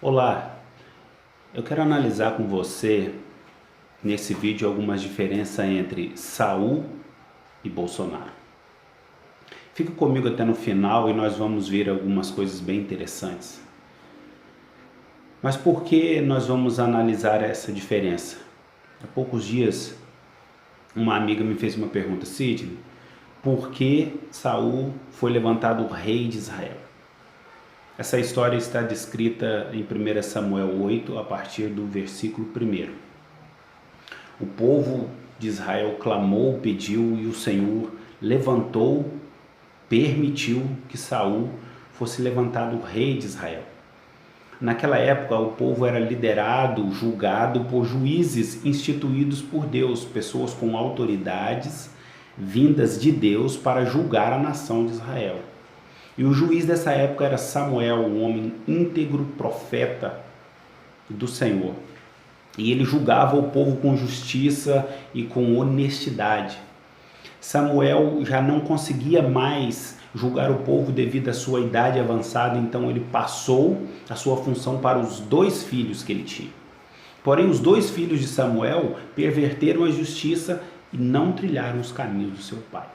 Olá, eu quero analisar com você nesse vídeo algumas diferenças entre Saul e Bolsonaro. Fica comigo até no final e nós vamos ver algumas coisas bem interessantes. Mas por que nós vamos analisar essa diferença? Há poucos dias uma amiga me fez uma pergunta: Sidney, por que Saul foi levantado rei de Israel? Essa história está descrita em 1 Samuel 8, a partir do versículo 1. O povo de Israel clamou, pediu, e o Senhor levantou, permitiu que Saul fosse levantado rei de Israel. Naquela época, o povo era liderado, julgado por juízes instituídos por Deus, pessoas com autoridades vindas de Deus para julgar a nação de Israel. E o juiz dessa época era Samuel, um homem íntegro, profeta do Senhor. E ele julgava o povo com justiça e com honestidade. Samuel já não conseguia mais julgar o povo devido à sua idade avançada, então ele passou a sua função para os 2 filhos que ele tinha. Porém, os 2 filhos de Samuel perverteram a justiça e não trilharam os caminhos do seu pai.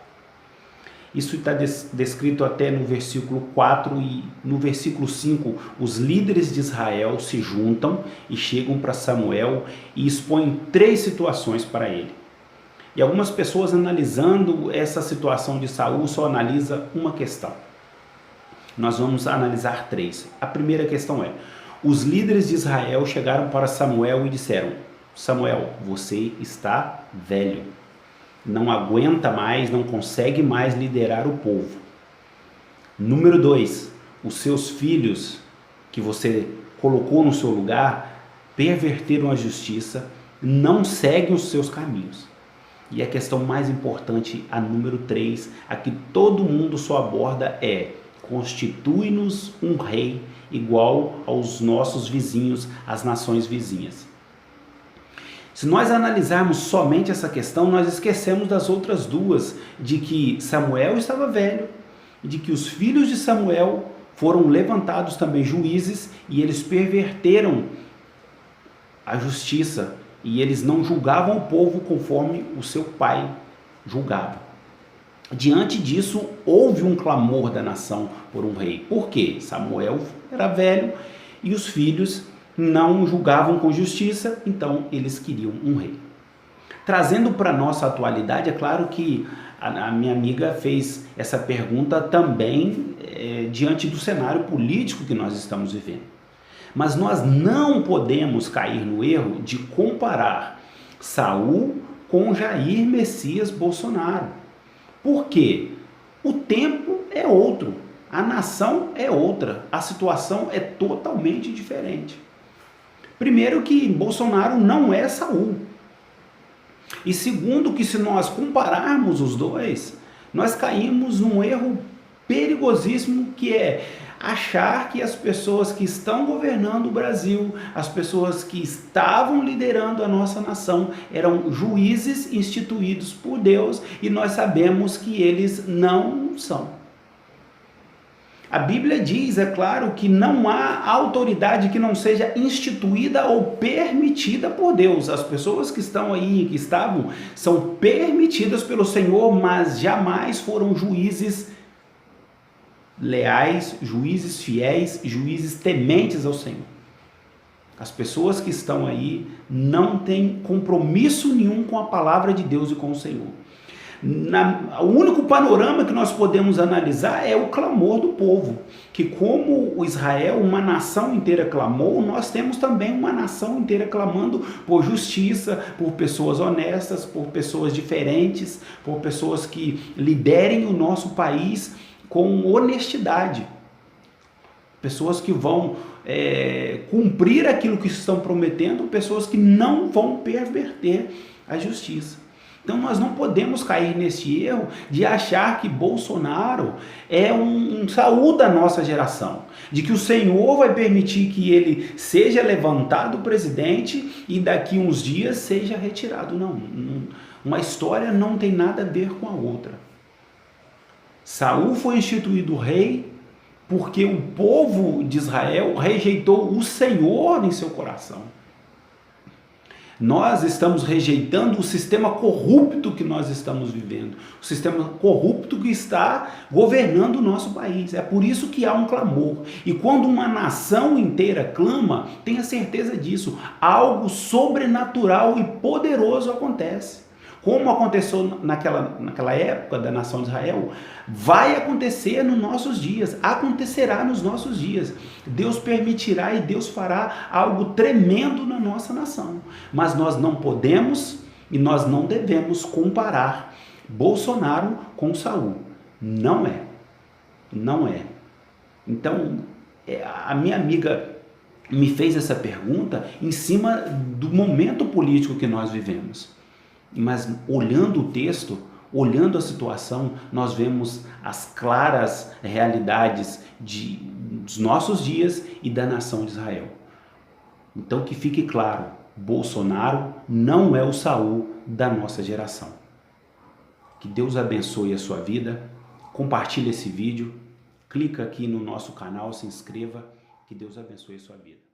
Isso está descrito até no versículo 4 e no versículo 5, os líderes de Israel se juntam e chegam para Samuel e expõem 3 situações para ele. E algumas pessoas analisando essa situação de Saul só analisa uma questão. Nós vamos analisar 3. A primeira questão é: os líderes de Israel chegaram para Samuel e disseram: Samuel, você está velho. Não aguenta mais, não consegue mais liderar o povo. Número 2, os seus filhos que você colocou no seu lugar perverteram a justiça, não seguem os seus caminhos. E a questão mais importante, a número 3, a que todo mundo só aborda é: constitui-nos um rei igual aos nossos vizinhos, às nações vizinhas. Se nós analisarmos somente essa questão, nós esquecemos das outras 2, de que Samuel estava velho, de que os filhos de Samuel foram levantados também juízes e eles perverteram a justiça e eles não julgavam o povo conforme o seu pai julgava. Diante disso, houve um clamor da nação por um rei. Por quê? Samuel era velho e os filhos não julgavam com justiça, então eles queriam um rei. Trazendo para a nossa atualidade, é claro que a minha amiga fez essa pergunta também diante do cenário político que nós estamos vivendo. Mas nós não podemos cair no erro de comparar Saul com Jair Messias Bolsonaro. Por quê? O tempo é outro, a nação é outra, a situação é totalmente diferente. Primeiro que Bolsonaro não é Saul. E segundo que se nós compararmos os dois, nós caímos num erro perigosíssimo, que é achar que as pessoas que estão governando o Brasil, as pessoas que estavam liderando a nossa nação, eram juízes instituídos por Deus, e nós sabemos que eles não são. A Bíblia diz, é claro, que não há autoridade que não seja instituída ou permitida por Deus. As pessoas que estão aí, que estavam, são permitidas pelo Senhor, mas jamais foram juízes leais, juízes fiéis, juízes tementes ao Senhor. As pessoas que estão aí não têm compromisso nenhum com a palavra de Deus e com o Senhor. O único panorama que nós podemos analisar é o clamor do povo, que como o Israel, uma nação inteira clamou, nós temos também uma nação inteira clamando por justiça, por pessoas honestas, por pessoas diferentes, por pessoas que liderem o nosso país com honestidade, pessoas que vão cumprir aquilo que estão prometendo, pessoas que não vão perverter a justiça. Então nós não podemos cair nesse erro de achar que Bolsonaro é um Saul da nossa geração, de que o Senhor vai permitir que ele seja levantado presidente e daqui uns dias seja retirado. Não, uma história não tem nada a ver com a outra. Saul foi instituído rei porque o povo de Israel rejeitou o Senhor em seu coração. Nós estamos rejeitando o sistema corrupto que nós estamos vivendo, o sistema corrupto que está governando o nosso país. É por isso que há um clamor. E quando uma nação inteira clama, tenha certeza disso, algo sobrenatural e poderoso acontece. Como aconteceu naquela época da nação de Israel, vai acontecer nos nossos dias, acontecerá nos nossos dias. Deus permitirá e Deus fará algo tremendo na nossa nação. Mas nós não podemos e nós não devemos comparar Bolsonaro com Saul. Não é. Não é. Então, a minha amiga me fez essa pergunta em cima do momento político que nós vivemos. Mas olhando o texto, olhando a situação, nós vemos as claras realidades dos nossos dias e da nação de Israel. Então que fique claro, Bolsonaro não é o Saul da nossa geração. Que Deus abençoe a sua vida, compartilhe esse vídeo, clica aqui no nosso canal, se inscreva, que Deus abençoe a sua vida.